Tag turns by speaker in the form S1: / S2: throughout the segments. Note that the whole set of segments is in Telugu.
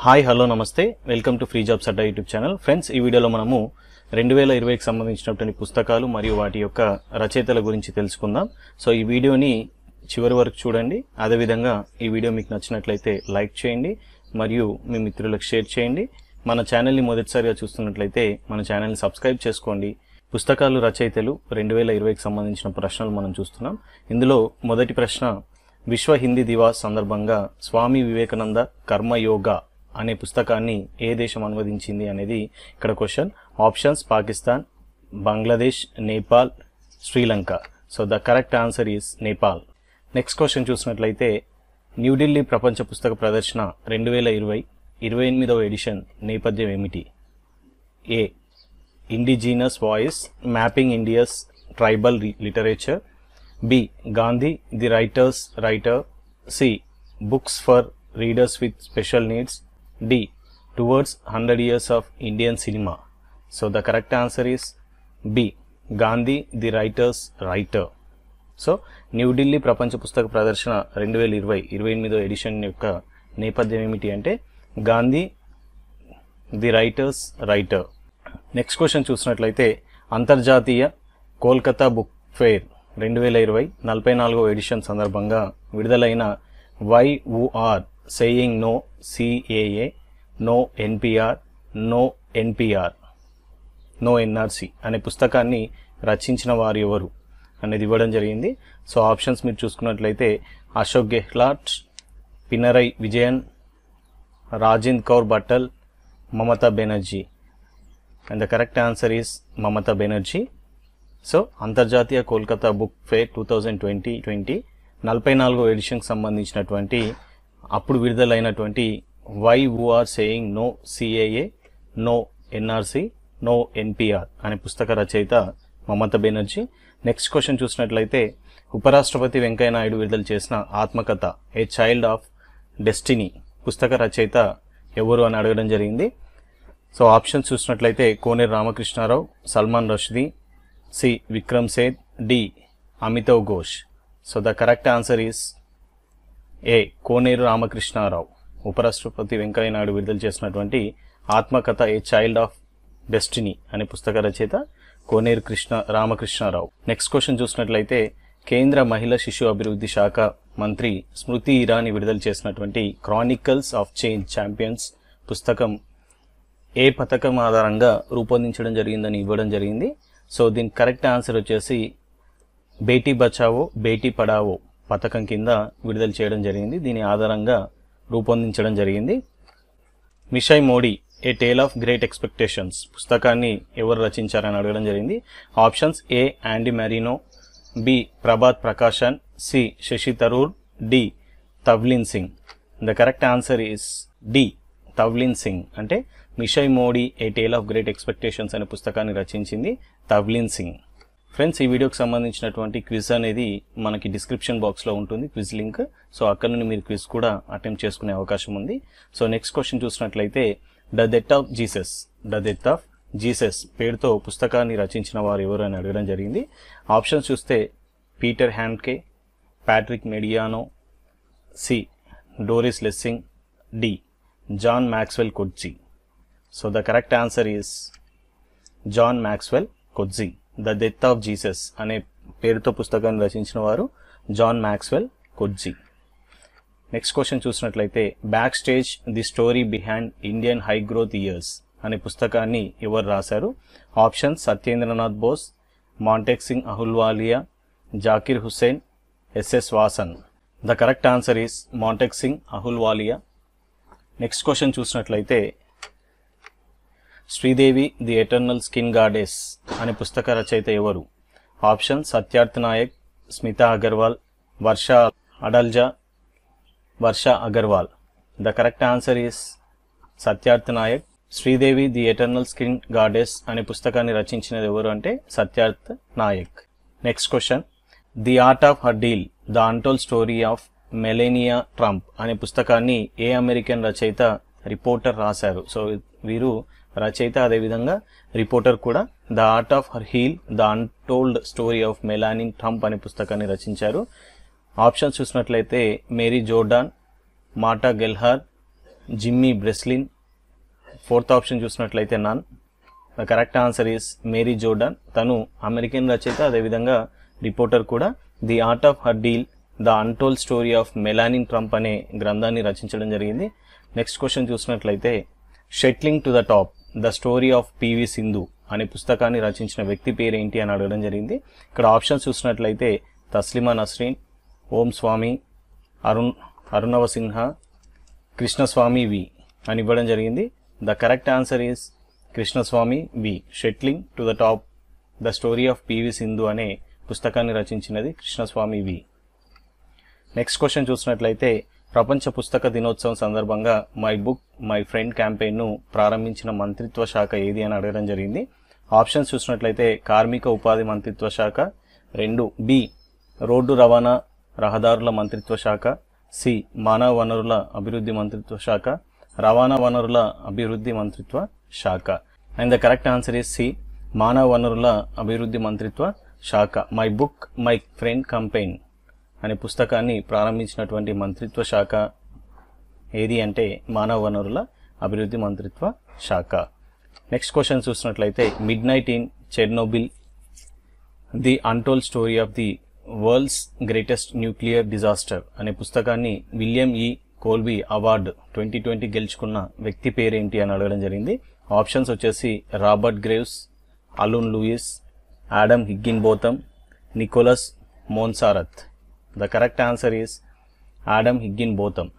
S1: హాయ్ హలో నమస్తే welcome to free jobs Adda YouTube channel. Friends, ఈ వీడియోలో మనము 2020కి సంబంధించినటువంటి పుస్తకాలు మరియు వాటి యొక్క రచయితల గురించి తెలుసుకుందాం. సో ఈ వీడియోని చివరి వరకు చూడండి. అదేవిధంగా ఈ వీడియో మీకు నచ్చినట్లయితే లైక్ చేయండి మరియు మీ మిత్రులకు షేర్ చేయండి. మన ఛానల్ని మొదటిసారిగా చూస్తున్నట్లయితే మన ఛానల్ని సబ్స్క్రైబ్ చేసుకోండి. పుస్తకాలు రచయితలు 2020కి సంబంధించిన ప్రశ్నలు మనం చూస్తున్నాం. ఇందులో మొదటి ప్రశ్న, విశ్వ హిందీ దివాస్ సందర్భంగా స్వామి వివేకానంద కర్మయోగా అనే పుస్తకాన్ని ఏ దేశం అనువదించింది అనేది ఇక్కడ question. Options Pakistan, Bangladesh, Nepal, Sri Lanka. So the correct answer is Nepal. Next question చూసినట్లయితే న్యూఢిల్లీ ప్రపంచ పుస్తక ప్రదర్శన 2020 28వ ఎడిషన్ నేపథ్యం ఏమిటి? A. Indigenous voice mapping India's tribal literature. B. Gandhi the writers writer. C. Books for readers with special needs. D. Towards 100 years of Indian cinema. So the correct answer is B. Gandhi the writer's writer. So New Delhi ప్రపంచ పుస్తక ప్రదర్శన 2020 28వ ఎడిషన్ యొక్క నేపథ్యం ఏమిటి అంటే Gandhi the writers writer. Next question చూసినట్లయితే అంతర్జాతీయ కోల్కతా బుక్ ఫెయిర్ 2020 44వ ఎడిషన్ సందర్భంగా విడుదలైన why you are saying no CAA, no NPR, no NPR, no NRC అనే పుస్తకాన్ని రచించిన వారు ఎవరు అనేది ఇవ్వడం జరిగింది. సో ఆప్షన్స్ మీరు చూసుకున్నట్లయితే Ashok Gehlot, Pinarayi Vijayan, Rajendra Kaur Bhattal, Mamata Banerjee. And the correct answer is Mamata Banerjee. So అంతర్జాతీయ కోల్కతా బుక్ ఫెయిర్ 2020 44వ ఎడిషన్కి సంబంధించినటువంటి అప్పుడు విడుదలైనటువంటి why you are saying no CAA, no NRC, no NPR అనే పుస్తక రచయిత మమతా బెనర్జీ. నెక్స్ట్ క్వశ్చన్ చూసినట్లయితే ఉపరాష్ట్రపతి వెంకయ్య నాయుడు విడుదల చేసిన ఆత్మకథ ఏ చైల్డ్ ఆఫ్ డెస్టినీ పుస్తక రచయిత ఎవరు అని అడగడం జరిగింది. సో ఆప్షన్స్ చూసినట్లయితే Koneru Ramakrishna Rao, Salman Rushdie, C. Vikram Seth, D. Amitav Ghosh. So the correct answer is A. Koneru Ramakrishna Rao. ఉపరాష్ట్రపతి వెంకయ్య నాయుడు విడుదల చేసినటువంటి ఆత్మకథ ఏ చైల్డ్ ఆఫ్ డెస్టినీ అనే పుస్తక రచయిత కోనేరు రామకృష్ణారావు. నెక్స్ట్ క్వశ్చన్ చూసినట్లయితే కేంద్ర మహిళా శిశు అభివృద్ధి శాఖ మంత్రి స్మృతి ఇరానీ విడుదల చేసినటువంటి క్రానికల్స్ ఆఫ్ చేంజ్ ఛాంపియన్స్ పుస్తకం ఏ పథకం ఆధారంగా రూపొందించడం జరిగిందని ఇవ్వడం జరిగింది. సో దీని కరెక్ట్ ఆన్సర్ వచ్చేసి బేటీ బచావో బేటీ పడావో పథకం కింద విడుదల చేయడం జరిగింది. దీని ఆధారంగా రూపొందించడం జరిగింది. Messiah Modi a tale of great expectations పుస్తకాన్ని ఎవరు రచించారని అడగడం జరిగింది. Options A. Andy Marino, B. Prabhat Prakashan, C. Shashi Tharoor, D. Tavleen Singh. The correct answer is D. Tavleen Singh. అంటే messiah Modi a tale of great expectations అనే పుస్తకాన్ని రచించింది తవ్లిన్ సింగ్. ఫ్రెండ్స్, ఈ వీడియోకి సంబంధించినటువంటి క్విజ్ అనేది మనకి డిస్క్రిప్షన్ బాక్స్లో ఉంటుంది, క్విజ్ లింక్. సో అక్కడ నుండి మీరు క్విజ్ కూడా అటెంప్ట్ చేసుకునే అవకాశం ఉంది. సో నెక్స్ట్ క్వశ్చన్ చూసినట్లయితే ద డెత్ ఆఫ్ జీసస్ పేరుతో పుస్తకాన్ని రచించిన వారు ఎవరు అని అడగడం జరిగింది. ఆప్షన్స్ చూస్తే Peter Handke, Patrick Modiano, C. Doris Lessing, D. John Maxwell Coetzee. So the correct answer is John Maxwell Coetzee. The death of Jesus అనే పేరుతో పుస్తకాన్ని రచించిన వారు John Maxwell Coetzee. Next question చూసినట్లయితే backstage the story behind Indian high growth years అనే పుస్తకాన్ని ఎవరు రాశారు? Options Satyendranath Bose, Montek Singh Ahluwalia, Zakir Hussain, SS Vasan. The correct answer is Montek Singh Ahluwalia. Next question చూసినట్లయితే Sridevi the eternal skin goddess అనే పుస్తక రచయిత ఎవరు? Option Satyarth Nayak, Smita Agarwal, Varsha Adalja, Varsha Agarwal. The correct answer is Satyarth Nayak. Sridevi the eternal skin goddess అనే పుస్తకాన్ని రచించినది ఎవరు అంటే Satyarth Nayak. Next question the art of her deal the untold story of Melania Trump అనే పుస్తకాన్ని ఏ అమెరికన్ రచయిత రిపోర్టర్ రాశారు? సో వీరు రచయిత, అదేవిధంగా రిపోర్టర్ కూడా. The art of her heel the untold story of Melania Trump అనే పుస్తకాన్ని రచించారు. ఆప్షన్స్ చూసినట్లయితే మేరీ జోర్డాన్, మార్టా గెల్హార్, జిమ్మీ బ్రెస్లిన్. ఫోర్త్ ఆప్షన్ చూసినట్లయితే none. The correct answer is Mary Jordan. తను అమెరికన్ రచయిత, అదేవిధంగా రిపోర్టర్ కూడా. The art of her deal, the untold story of Melania Trump అనే గ్రంథాన్ని రచించడం జరిగింది. నెక్స్ట్ క్వశ్చన్ చూసినట్లయితే shuttling to the top, the story of PV Sindhu అనే పుస్తకాన్ని రచించిన వ్యక్తి పేరేంటి అని అడగడం జరిగింది. ఇక్కడ ఆప్షన్స్ చూసినట్లయితే తస్లిమా నస్రీన్, ఓం స్వామి, అరుణవ సిన్హా, కృష్ణస్వామి వి అని ఇవ్వడం జరిగింది. The correct answer is Krishnaswamy V. Shuttling to the top, the story of PV Sindhu అనే పుస్తకాన్ని రచించినది కృష్ణస్వామి వి. నెక్స్ట్ క్వశ్చన్ చూసినట్లయితే ప్రపంచ పుస్తక దినోత్సవం సందర్భంగా మై బుక్ మై ఫ్రెండ్ క్యాంపెయిన్ను ప్రారంభించిన మంత్రిత్వ శాఖ ఏది అని అడగడం జరిగింది. ఆప్షన్స్ చూసినట్లయితే కార్మిక ఉపాధి మంత్రిత్వ శాఖ, 2 బి రోడ్డు రవాణా రహదారుల మంత్రిత్వ శాఖ, సి మానవ వనరుల అభివృద్ధి మంత్రిత్వ శాఖ, రవాణా వనరుల అభివృద్ధి మంత్రిత్వ శాఖ. And the correct answer is C మానవ వనరుల అభివృద్ధి మంత్రిత్వ శాఖ. My book my friend campaign అనే పుస్తకాన్ని ప్రారంభించినటువంటి మంత్రిత్వ శాఖ ఏది అంటే మానవ వనరుల అభివృద్ధి మంత్రిత్వ శాఖ. నెక్స్ట్ క్వశ్చన్ చూసినట్లయితే mid night in Chernobyl, the untold story of the world's greatest nuclear disaster అనే పుస్తకాన్ని విలియం ఈ కోల్బీ అవార్డు 2020 గెలుచుకున్న వ్యక్తి పేరేంటి అని అడగడం జరిగింది. ఆప్షన్స్ వచ్చేసి Robert Graves, Alun Lewis, Adam Higginbotham, Nicholas Monsarrat. The correct answer is Adam Higginbotham.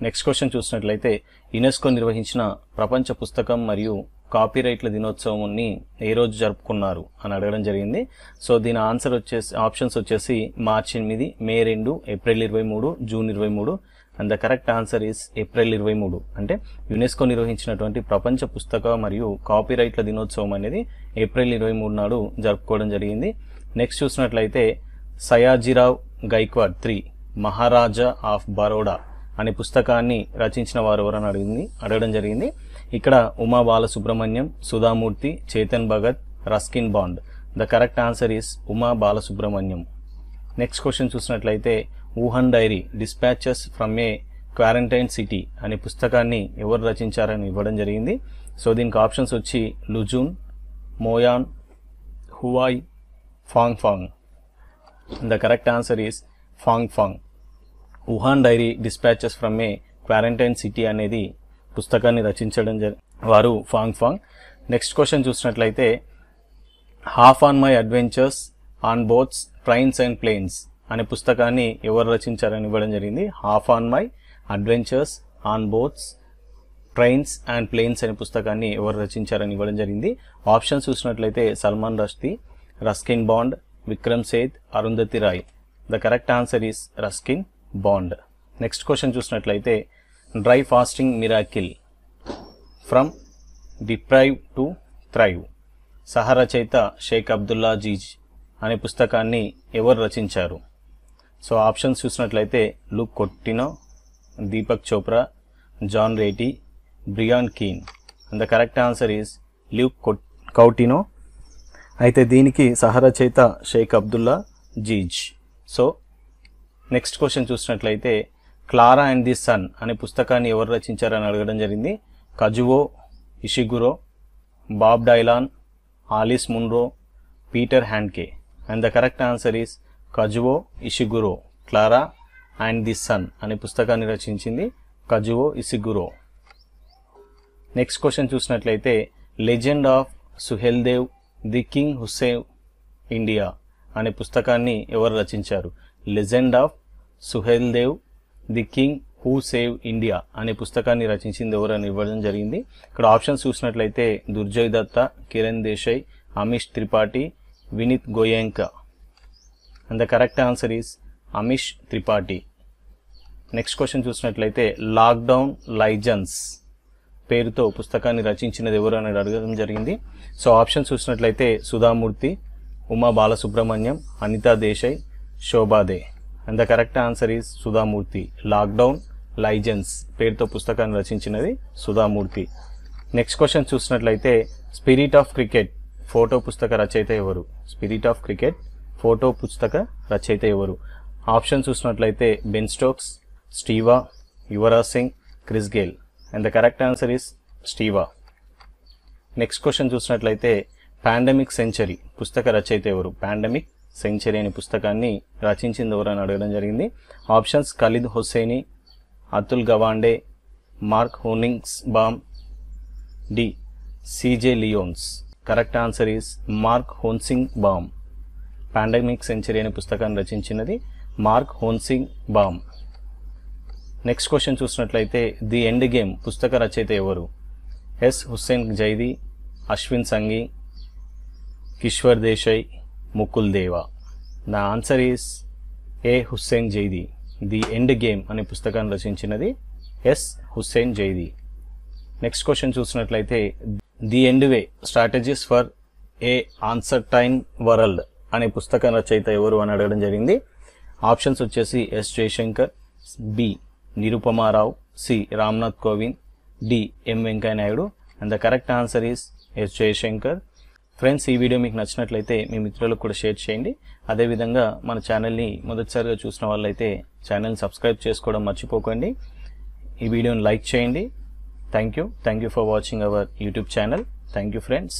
S1: Next question చూసినట్లయితే యునెస్కో నిర్వహించిన ప్రపంచ పుస్తకం మరియు కాపీరైట్ల దినోత్సవాన్ని ఏ రోజు జరుపుకున్నారు అని అడగడం జరిగింది. సో దీని ఆన్సర్ వచ్చేసి ఆప్షన్స్ వచ్చేసి మార్చి 8, మే 2, April 23, June 23. And the correct answer is April 23. అంటే యునెస్కో నిర్వహించినటువంటి ప్రపంచ పుస్తక మరియు కాపీరైట్ల దినోత్సవం అనేది ఏప్రిల్ 23 నాడు జరుపుకోవడం జరిగింది. నెక్స్ట్ చూసినట్లయితే సయాజీరావ్ గైక్వాడ్ III మహారాజా ఆఫ్ బరోడా అనే పుస్తకాన్ని రచించిన వారు ఎవరని అడగడం జరిగింది. ఇక్కడ Uma Balasubramaniam, Sudha Murty, Chetan Bhagat, Ruskin Bond. The correct answer is Uma Balasubramaniam. Next question చూసినట్లయితే Wuhan diary dispatches from a quarantine city అనే పుస్తకాన్ని ఎవరు రచించారని ఇవ్వడం జరిగింది. సో దీనికి ఆప్షన్స్ వచ్చి Lu Jun, Mo Yan, Huai, Fang Fang. The correct answer is Fang Fang. Wuhan diary dispatches from a quarantine city అనేది పుస్తకాన్ని రచించడం వారు ఫాంగ్ ఫాంగ్. నెక్స్ట్ క్వశ్చన్ చూసినట్లయితే hop on my adventures on boats trains and planes అనే పుస్తకాన్ని ఎవరు రచించారని ఇవ్వడం జరిగింది. Hop on my adventures on boats trains and planes అనే పుస్తకాన్ని ఎవరు రచించారని ఇవ్వడం జరిగింది. ఆప్షన్స్ చూసినట్లయితే Salman Rushdie, Ruskin Bond, Vikram Seth, Arundhati Roy. The correct answer is Ruskin Bond. Next question చూసినట్లయితే dry fasting miracle from deprive to thrive సహరచయిత షేక్ అబ్దుల్లా జీజ్ అనే పుస్తకాన్ని ఎవరు రచించారు? సో ఆప్షన్స్ చూసినట్లయితే Luke Coutinho, Deepak Chopra, John Ratey, Brian Keane. And the correct answer is Luke Coutinho. అయితే దీనికి సహరచయిత Sheikh Abdullah Jeez. So next question చూసినట్లయితే క్లారా అండ్ ది సన్ అనే పుస్తకాన్ని ఎవరు రచించారని అడగడం జరిగింది. Kazuo Ishiguro, Bob Dylan, Alice Munro, Peter హ్యాండ్కే. And the correct answer is Kazuo Ishiguro. Clara and the sun అనే పుస్తకాన్ని రచించింది కజువో ఇషిగురో. నెక్స్ట్ క్వశ్చన్ చూసినట్లయితే legend of Suhel Dev, the king who save India అనే పుస్తకాన్ని ఎవరు రచించారు? Legend of Suhel Dev, the king who save India అనే పుస్తకాన్ని రచించింది ఎవరని ఇవ్వడం జరిగింది. ఇక్కడ ఆప్షన్స్ చూసినట్లయితే Durjoy Datta, Kiran Desai, Amish Tripathi, Vineet Goenka. And the correct answer is Amish Tripathi. Next question చూసినట్లయితే లాక్డౌన్ లైజన్స్ పేరుతో పుస్తకాన్ని రచించినది ఎవరు అని అడగడం జరిగింది. సో ఆప్షన్స్ చూసినట్లయితే Sudha Murty, Uma Balasubramaniam, Anita Desai, Shobhaa De. And the correct answer is Sudha Murty. Lockdown liaisons పేరుతో పుస్తకాన్ని రచించినది సుధామూర్తి. నెక్స్ట్ క్వశ్చన్ చూసినట్లయితే స్పిరిట్ ఆఫ్ క్రికెట్ ఫోటో పుస్తక రచయిత ఎవరు? స్పిరిట్ ఆఫ్ క్రికెట్ ఫోటో పుస్తక రచయిత ఎవరు? ఆప్షన్ చూసినట్లయితే Ben Stokes, Steve Waugh, Yuvraj Singh, Chris Gayle. And the correct answer is Steve Waugh. Next question చూసినట్లయితే పాండమిక్ సెంచరీ పుస్తక రచయిత ఎవరు? పాండమిక్ సెంచరీ అనే పుస్తకాన్ని రచించింది ఎవరు అని అడగడం జరిగింది. Options Khaled Hosseini, Atul Gawande, Mark Honigsbaum, D CJ Lyons. Correct answer is Mark Honigsbaum. Pandemic century అనే పుస్తకాన్ని రచించినది Mark Honigsbaum. Next question చూసినట్లయితే ది ఎండ్ గేమ్ పుస్తక రచయిత ఎవరు? S Hussain Zaidi, Ashwin Sanghi, Kishwar Desai, Mukul Deva. The answer is A Hussain Zaidi. The end game అనే పుస్తకాన్ని రచించినది S Hussain Zaidi. Next question చూసినట్లయితే the end way strategies for a uncertain world అనే పుస్తకం రచయిత ఎవరు అని అడగడం జరిగింది. ఆప్షన్స్ వచ్చేసి S Jaishankar, B Nirupama Rao, C Ramnath Kovind, D M Venkaiah Naidu. And the correct answer is S Jaishankar. Friends, ఈ వీడియో మీకు నచ్చినట్లయితే మీ మిత్రులకు కూడా షేర్ చేయండి. అదేవిధంగా మన ఛానల్ని మొదటిసారిగా చూసిన వాళ్ళైతే ఛానల్ని సబ్స్క్రైబ్ చేసుకోవడం మర్చిపోకండి. ఈ వీడియోని లైక్ చేయండి. Thank you for watching our YouTube channel. Thank you friends.